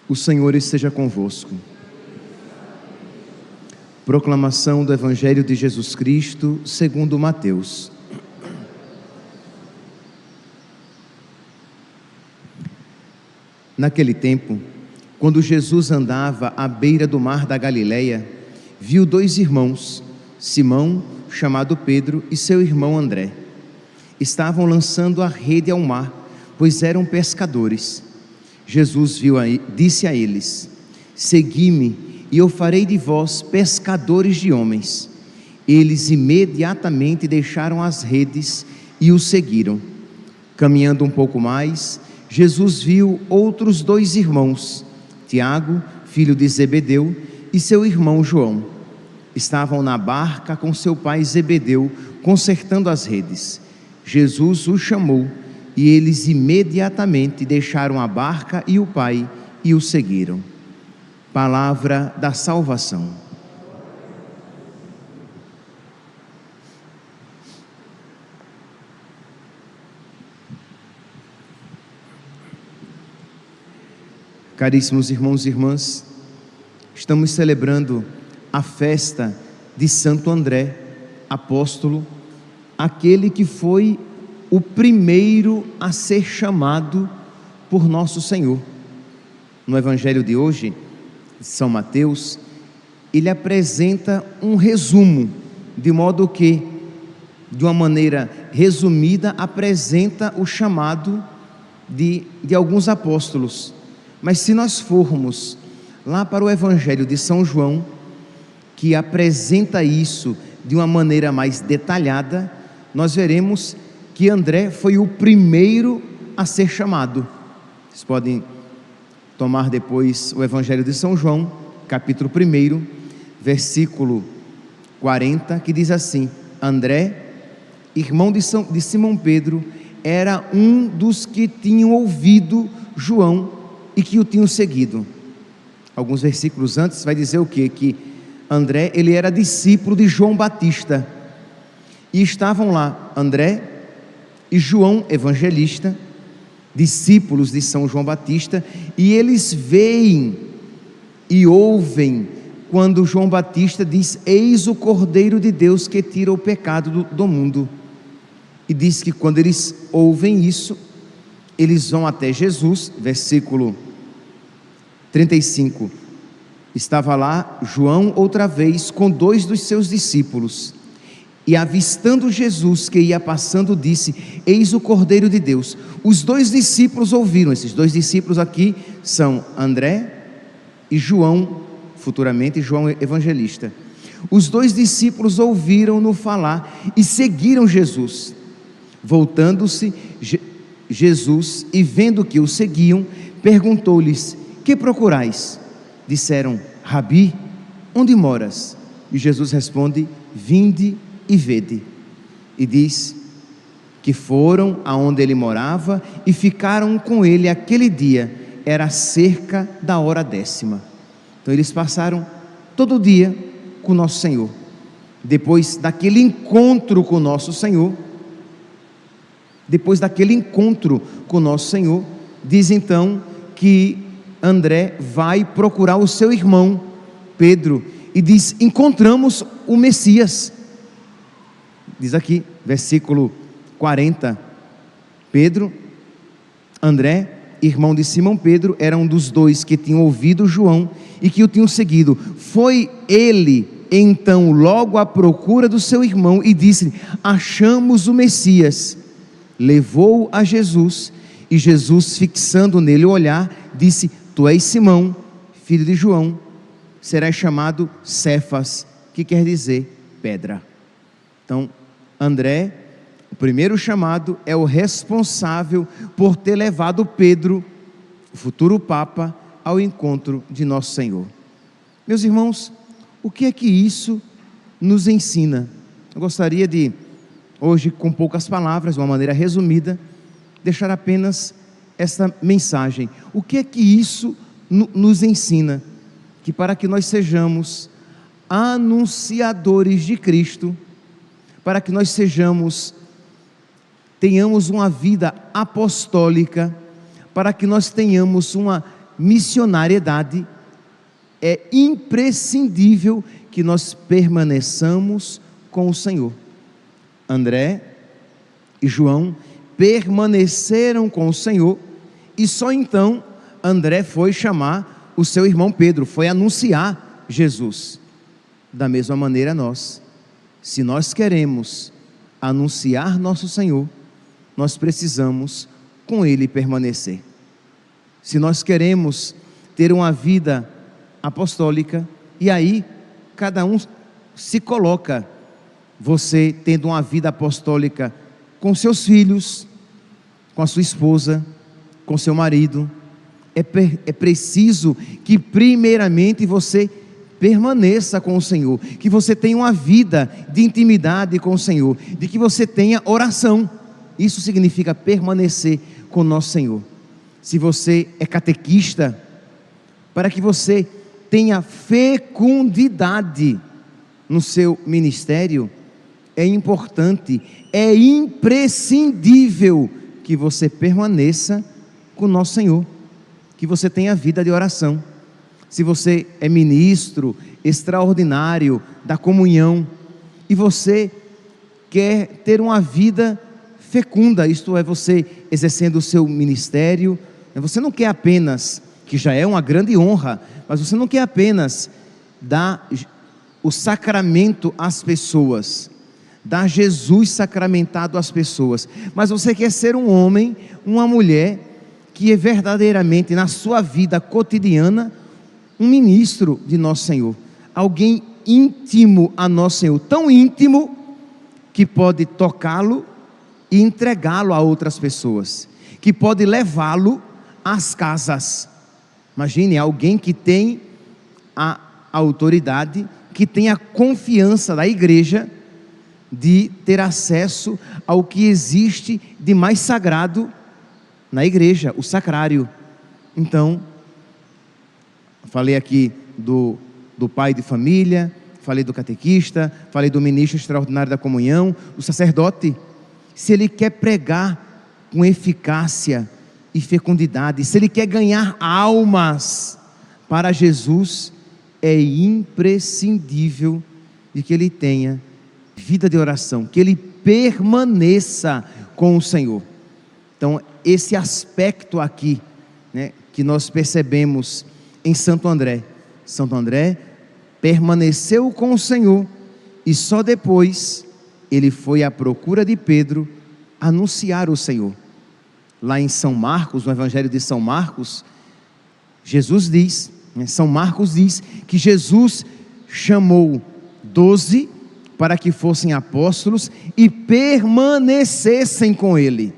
O Senhor esteja convosco. Proclamação do Evangelho de Jesus Cristo segundo Mateus. Naquele tempo, quando Jesus andava à beira do mar da Galileia, viu dois irmãos, Simão, chamado Pedro, e seu irmão André. Estavam lançando a rede ao mar, pois eram pescadores. Jesus disse a eles: segui-me, e eu farei de vós pescadores de homens. Eles imediatamente deixaram as redes e o seguiram. Caminhando um pouco mais, Jesus viu outros dois irmãos, Tiago, filho de Zebedeu, e seu irmão João. Estavam na barca com seu pai Zebedeu, consertando as redes. Jesus os chamou, e eles imediatamente deixaram a barca e o pai e o seguiram. Palavra da salvação. Caríssimos irmãos e irmãs, estamos celebrando a festa de Santo André, apóstolo, aquele que foi o primeiro a ser chamado por nosso Senhor. No Evangelho de hoje, de São Mateus, ele apresenta um resumo, de modo que, de uma maneira resumida, apresenta o chamado de alguns apóstolos. Mas se nós formos lá para o Evangelho de São João, que apresenta isso de uma maneira mais detalhada, nós veremos que André foi o primeiro a ser chamado. Vocês podem tomar depois o Evangelho de São João, capítulo 1, versículo 40, que diz assim: André, irmão de Simão Pedro, era um dos que tinham ouvido João e que o tinham seguido. Alguns versículos antes vai dizer o quê? Que André, ele era discípulo de João Batista, e estavam lá André e João Evangelista, discípulos de São João Batista, e eles veem e ouvem quando João Batista diz: eis o Cordeiro de Deus que tira o pecado do mundo. E diz que quando eles ouvem isso, eles vão até Jesus. Versículo 35, estava lá João outra vez com dois dos seus discípulos, e avistando Jesus que ia passando, disse: eis o Cordeiro de Deus. Os dois discípulos ouviram. Esses dois discípulos aqui são André e João, futuramente João Evangelista. Os dois discípulos ouviram-no falar e seguiram Jesus. Voltando-se Jesus, e vendo que o seguiam, perguntou-lhes: que procurais? Disseram: Rabi, onde moras? E Jesus responde: vinde e vede. E diz que foram aonde ele morava e ficaram com ele aquele dia. Era cerca da hora 10ª. Então eles passaram todo o dia com nosso Senhor. Depois daquele encontro com nosso Senhor, diz então que André vai procurar o seu irmão Pedro e diz: encontramos o Messias. Diz aqui, versículo 40, André, irmão de Simão Pedro, era um dos dois que tinham ouvido João e que o tinham seguido. Foi ele então logo à procura do seu irmão e disse: achamos o Messias. Levou-o a Jesus, e Jesus, fixando nele o olhar, disse: tu és Simão, filho de João, serás chamado Cefas, que quer dizer pedra. Então, André, o primeiro chamado, é o responsável por ter levado Pedro, o futuro Papa, ao encontro de nosso Senhor. Meus irmãos, o que é que isso nos ensina? Eu gostaria de, hoje, com poucas palavras, de uma maneira resumida, deixar apenas esta mensagem. O que é que isso nos ensina? Que para que nós sejamos anunciadores de Cristo, para que nós tenhamos uma vida apostólica, para que nós tenhamos uma missionariedade, é imprescindível que nós permaneçamos com o Senhor. André e João permaneceram com o Senhor, e só então André foi chamar o seu irmão Pedro, foi anunciar Jesus. Da mesma maneira nós, se nós queremos anunciar nosso Senhor, nós precisamos com Ele permanecer. Se nós queremos ter uma vida apostólica, e aí cada um se coloca, você tendo uma vida apostólica com seus filhos, com a sua esposa, com seu marido, é preciso que primeiramente você permaneça com o Senhor, que você tenha uma vida de intimidade com o Senhor, de que você tenha oração. Isso significa permanecer com o nosso Senhor. Se você é catequista, para que você tenha fecundidade no seu ministério, é importante, é imprescindível que você permaneça com o nosso Senhor, que você tenha vida de oração. Se você é ministro extraordinário da comunhão e você quer ter uma vida fecunda, isto é, você exercendo o seu ministério, você não quer apenas, que já é uma grande honra, mas você não quer apenas dar o sacramento às pessoas, dar Jesus sacramentado às pessoas, mas você quer ser um homem, uma mulher que é verdadeiramente na sua vida cotidiana um ministro de nosso Senhor, alguém íntimo a nosso Senhor, tão íntimo que pode tocá-lo e entregá-lo a outras pessoas, que pode levá-lo às casas. Imagine alguém que tem a autoridade, que tem a confiança da igreja de ter acesso ao que existe de mais sagrado na igreja, o sacrário. Então, falei aqui do pai de família, falei do catequista, falei do ministro extraordinário da comunhão, o sacerdote. Se ele quer pregar com eficácia e fecundidade, se ele quer ganhar almas para Jesus, é imprescindível de que ele tenha vida de oração, que ele permaneça com o Senhor. Então, esse aspecto aqui, né, que nós percebemos em Santo André. Santo André permaneceu com o Senhor e só depois ele foi à procura de Pedro anunciar o Senhor. Lá em São Marcos, no Evangelho de São Marcos, Jesus diz, São Marcos diz que Jesus chamou 12 para que fossem apóstolos e permanecessem com ele.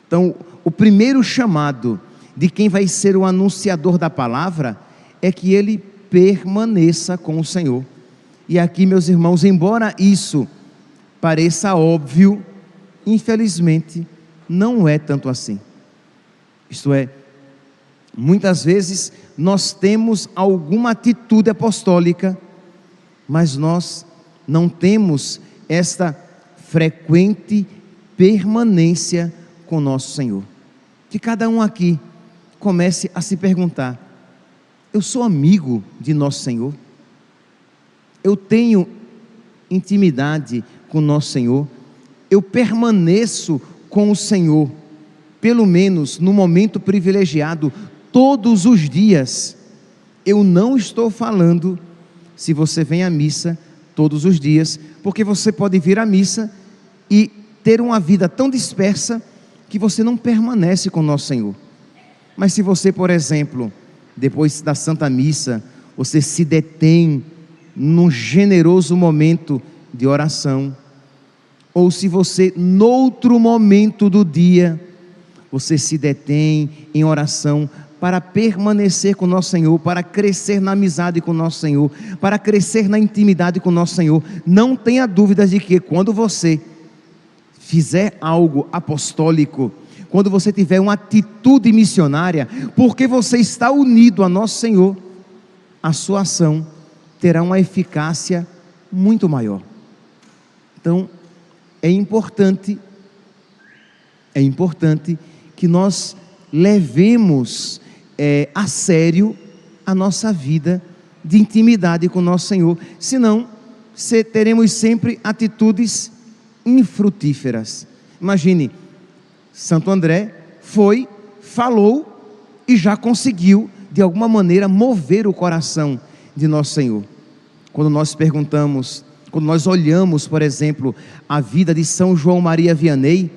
Então, o primeiro chamado de quem vai ser o anunciador da palavra é que ele permaneça com o Senhor. E aqui, meus irmãos, embora isso pareça óbvio, infelizmente não é tanto assim. Isto é, muitas vezes nós temos alguma atitude apostólica, mas nós não temos esta frequente permanência com nosso Senhor. Que cada um aqui comece a se perguntar: eu sou amigo de nosso Senhor? Eu tenho intimidade com nosso Senhor? Eu permaneço com o Senhor, pelo menos no momento privilegiado, todos os dias? Eu não estou falando se você vem à missa todos os dias, porque você pode vir à missa e ter uma vida tão dispersa que você não permanece com nosso Senhor. Mas se você, por exemplo, depois da Santa Missa, você se detém num generoso momento de oração, ou se você, noutro momento do dia, você se detém em oração para permanecer com nosso Senhor, para crescer na amizade com nosso Senhor, para crescer na intimidade com nosso Senhor, não tenha dúvidas de que quando você fizer algo apostólico, quando você tiver uma atitude missionária, porque você está unido a nosso Senhor, a sua ação terá uma eficácia muito maior. Então, é importante que nós levemos a sério a nossa vida de intimidade com o nosso Senhor. Senão, teremos sempre atitudes infrutíferas. Imagine, Santo André falou e já conseguiu, de alguma maneira, mover o coração de nosso Senhor. Quando nós perguntamos, quando nós olhamos, por exemplo, a vida de São João Maria Vianney,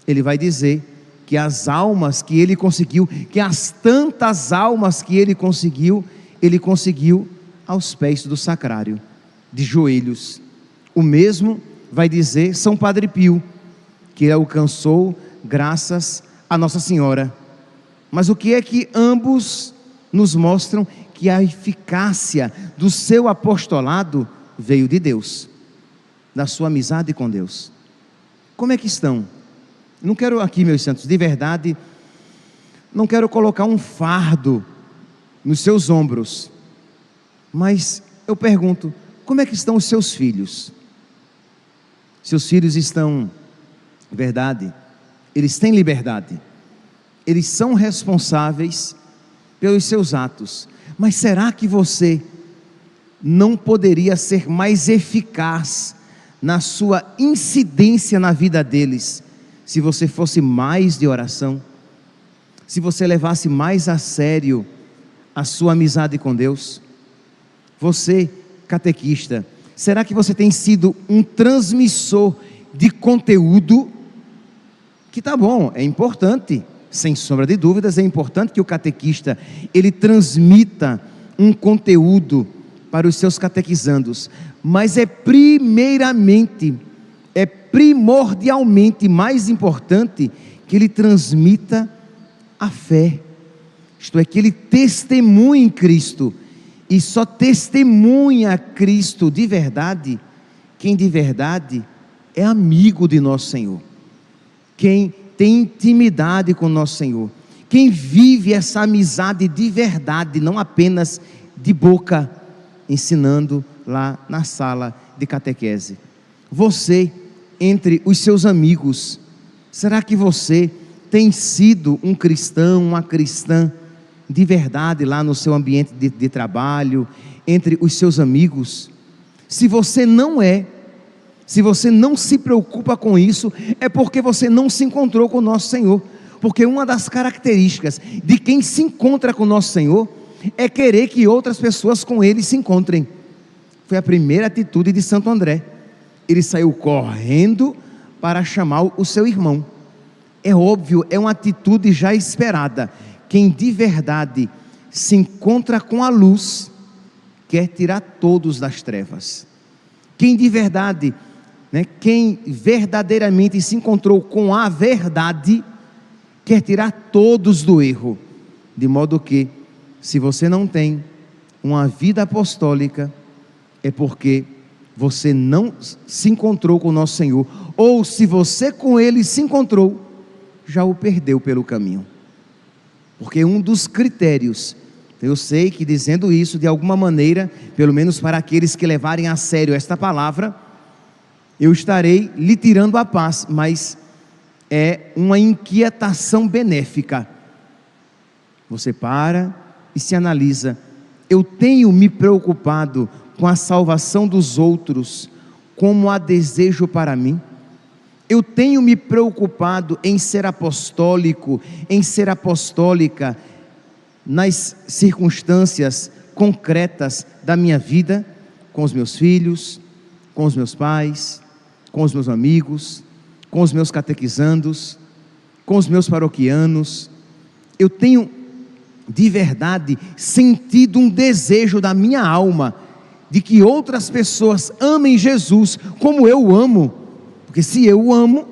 ele vai dizer que as almas que ele conseguiu, que as tantas almas que ele conseguiu aos pés do sacrário, de joelhos. O mesmo vai dizer São Padre Pio, que ele alcançou graças a Nossa Senhora. Mas o que é que ambos nos mostram? Que a eficácia do seu apostolado veio de Deus, da sua amizade com Deus. Como é que estão? Não quero aqui, meus santos, de verdade, não quero colocar um fardo nos seus ombros, mas eu pergunto, como é que estão os seus filhos? Seus filhos estão, verdade, eles têm liberdade, eles são responsáveis pelos seus atos, mas será que você não poderia ser mais eficaz na sua incidência na vida deles, se você fosse mais de oração, se você levasse mais a sério a sua amizade com Deus? Você, catequista, será que você tem sido um transmissor de conteúdo? Que tá bom, é importante, sem sombra de dúvidas, é importante que o catequista, ele transmita um conteúdo para os seus catequizandos, mas é primordialmente mais importante que ele transmita a fé, isto é, que ele testemunhe em Cristo, e só testemunha Cristo de verdade quem de verdade é amigo de nosso Senhor, quem tem intimidade com nosso Senhor, quem vive essa amizade de verdade, não apenas de boca, ensinando lá na sala de catequese. Você, entre os seus amigos, será que você tem sido um cristão, uma cristã de verdade lá no seu ambiente de trabalho, entre os seus amigos? Se você não é, se você não se preocupa com isso, é porque você não se encontrou com o nosso Senhor, porque uma das características de quem se encontra com o nosso Senhor é querer que outras pessoas com ele se encontrem. Foi a primeira atitude de Santo André. Ele saiu correndo para chamar o seu irmão. É óbvio, é uma atitude já esperada. Quem de verdade se encontra com a luz, quer tirar todos das trevas. Quem de verdade, quem verdadeiramente se encontrou com a verdade, quer tirar todos do erro. De modo que, se você não tem uma vida apostólica, é porque você não se encontrou com o nosso Senhor, ou se você com Ele se encontrou, já o perdeu pelo caminho. Porque um dos critérios, eu sei que dizendo isso de alguma maneira, pelo menos para aqueles que levarem a sério esta palavra, eu estarei lhe tirando a paz, mas é uma inquietação benéfica. Você para e se analisa: eu tenho me preocupado com a salvação dos outros como a desejo para mim? Eu tenho me preocupado em ser apostólico, em ser apostólica nas circunstâncias concretas da minha vida, com os meus filhos, com os meus pais, com os meus amigos, com os meus catequizandos, com os meus paroquianos? Eu tenho de verdade sentido um desejo da minha alma de que outras pessoas amem Jesus como eu o amo, porque se eu o amo,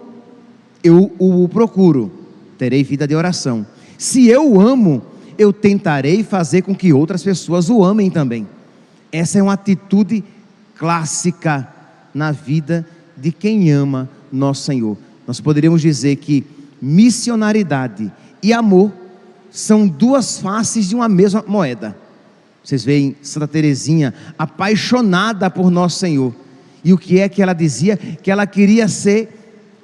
eu o procuro, terei vida de oração. Se eu o amo, eu tentarei fazer com que outras pessoas o amem também. Essa é uma atitude clássica na vida de quem ama nosso Senhor. Nós poderíamos dizer que missionaridade e amor são duas faces de uma mesma moeda. Vocês veem Santa Teresinha apaixonada por nosso Senhor, e o que é que ela dizia? Que ela queria ser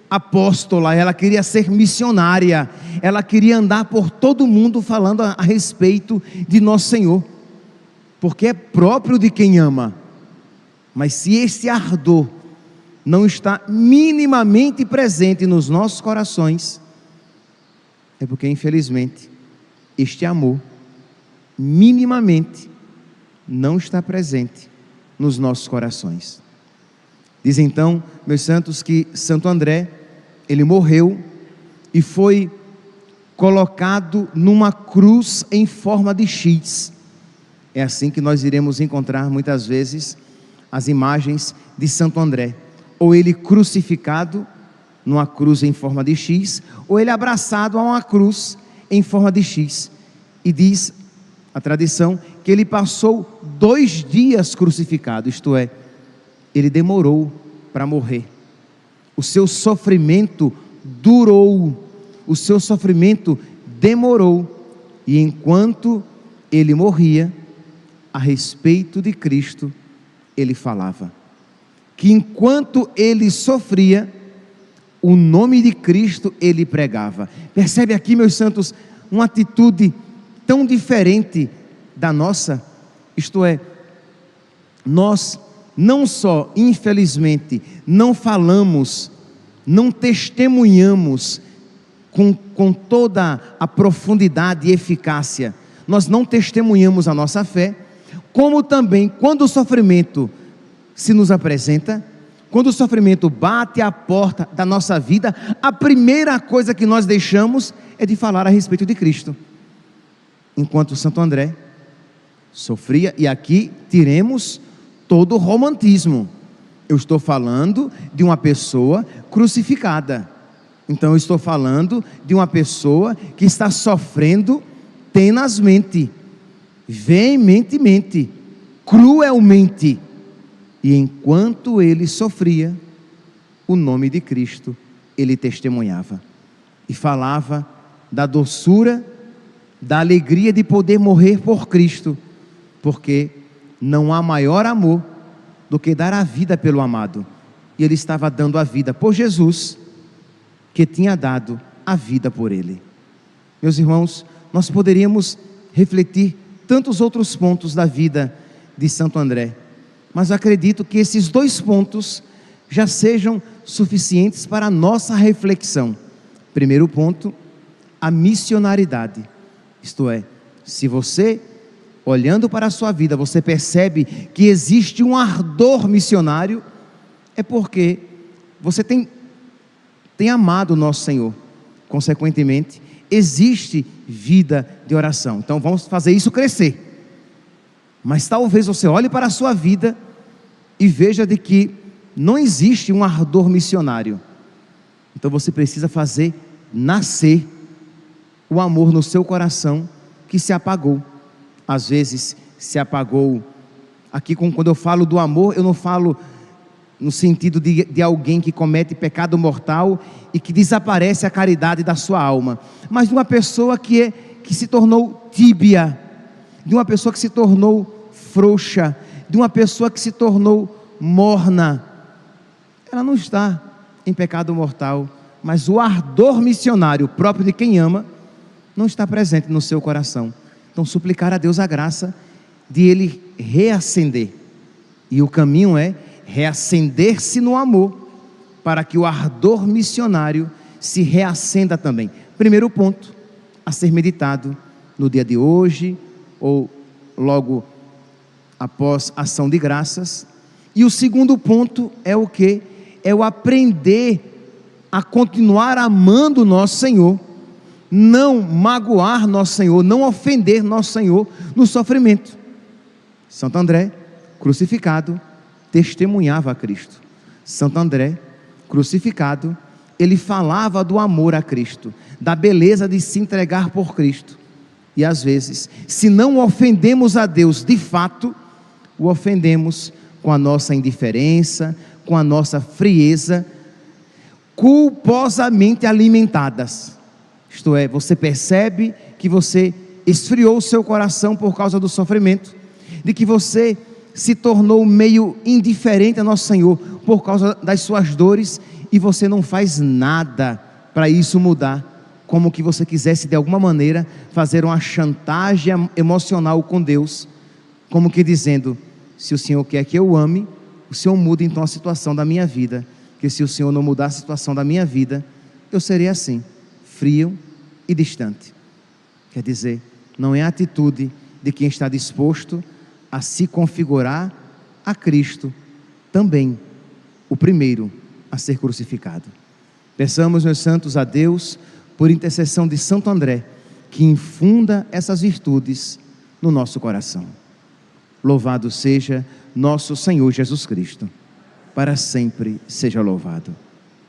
apóstola, ela queria ser missionária, ela queria andar por todo mundo falando a respeito de nosso Senhor, porque é próprio de quem ama. Mas se esse ardor não está minimamente presente nos nossos corações, é porque infelizmente este amor minimamente não está presente nos nossos corações. Diz então, meus santos, que Santo André, ele morreu e foi colocado numa cruz em forma de X. É assim que nós iremos encontrar muitas vezes as imagens de Santo André, ou ele crucificado numa cruz em forma de X, ou ele abraçado a uma cruz em forma de X. E diz a tradição que ele passou 2 dias crucificado, isto é, ele demorou para morrer. O seu sofrimento durou, o seu sofrimento demorou, e enquanto ele morria, a respeito de Cristo, ele falava, que enquanto ele sofria, o nome de Cristo ele pregava. Percebe aqui, meus santos, uma atitude tão diferente da nossa, isto é, nós não só, infelizmente, não falamos, não testemunhamos com toda a profundidade e eficácia, nós não testemunhamos a nossa fé, como também, quando o sofrimento se nos apresenta, quando o sofrimento bate à porta da nossa vida, a primeira coisa que nós deixamos é de falar a respeito de Cristo. Enquanto Santo André sofria, e aqui tiremos todo o romantismo, eu estou falando de uma pessoa crucificada, então eu estou falando de uma pessoa que está sofrendo tenazmente, veementemente, cruelmente, e enquanto ele sofria, o nome de Cristo ele testemunhava, e falava da doçura, da alegria de poder morrer por Cristo, porque não há maior amor do que dar a vida pelo amado, e ele estava dando a vida por Jesus, que tinha dado a vida por ele. Meus irmãos, nós poderíamos refletir tantos outros pontos da vida de Santo André, mas acredito que esses 2 pontos já sejam suficientes para a nossa reflexão. Primeiro ponto, a missionaridade, isto é, se você, olhando para a sua vida, você percebe que existe um ardor missionário, é porque você tem amado o nosso Senhor, consequentemente, existe vida de oração. Então vamos fazer isso crescer. Mas talvez você olhe para a sua vida e veja de que não existe um ardor missionário. Então você precisa fazer nascer o amor no seu coração que se apagou. Às vezes se apagou. Aqui quando eu falo do amor, eu não falo no sentido de alguém que comete pecado mortal e que desaparece a caridade da sua alma, mas de uma pessoa que se tornou tíbia, de uma pessoa que se tornou frouxa, de uma pessoa que se tornou morna. Ela não está em pecado mortal, mas o ardor missionário próprio de quem ama não está presente no seu coração. Então suplicar a Deus a graça de Ele reacender, e o caminho é reacender-se no amor, para que o ardor missionário se reacenda também. Primeiro ponto a ser meditado no dia de hoje, ou logo após a ação de graças. E o segundo ponto é o que? É o aprender a continuar amando nosso Senhor, não magoar nosso Senhor, não ofender nosso Senhor no sofrimento. Santo André, crucificado, testemunhava a Cristo. Santo André, crucificado, ele falava do amor a Cristo, da beleza de se entregar por Cristo. E às vezes, se não ofendemos a Deus de fato, o ofendemos com a nossa indiferença, com a nossa frieza, culposamente alimentadas. Isto é, você percebe que você esfriou o seu coração por causa do sofrimento, de que você se tornou meio indiferente a nosso Senhor por causa das suas dores, e você não faz nada para isso mudar, como que você quisesse de alguma maneira fazer uma chantagem emocional com Deus, como que dizendo: se o Senhor quer que eu ame, o Senhor muda então a situação da minha vida, que se o Senhor não mudar a situação da minha vida, eu serei assim, frio e distante. Quer dizer, não é a atitude de quem está disposto a se configurar a Cristo, também o primeiro a ser crucificado. Peçamos, meus santos, a Deus, por intercessão de Santo André, que infunda essas virtudes no nosso coração. Louvado seja nosso Senhor Jesus Cristo, para sempre seja louvado.